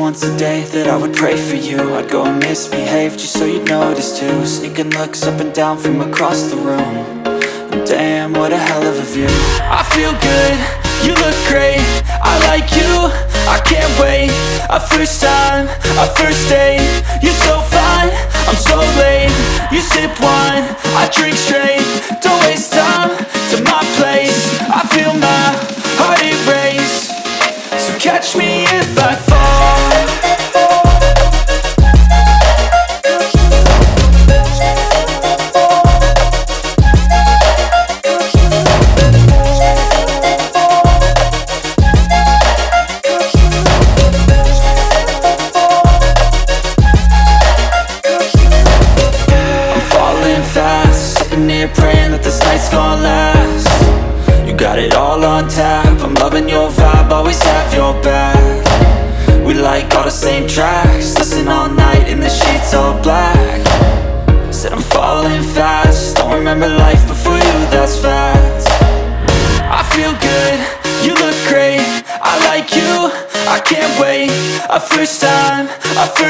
once a day that I would pray for you. I'd go and misbehave just so you'd notice too. Sneaking looks up and down from across the room. And damn, what a hell of a view. I feel good, you look great, I like you, I can't wait. A first time, a first date. You're so fine, I'm so late. You sip wine, I drink straight. Don't waste time to my place. I feel my heart erase. So catch me if I fall. Praying that this night's gonna last. You got it all on tap, I'm loving your vibe, always have your back. We like all the same tracks, listen all night in the sheets all black. Said I'm falling fast, don't remember life before you, that's fact. I feel good, you look great, I like you, I can't wait. A first time,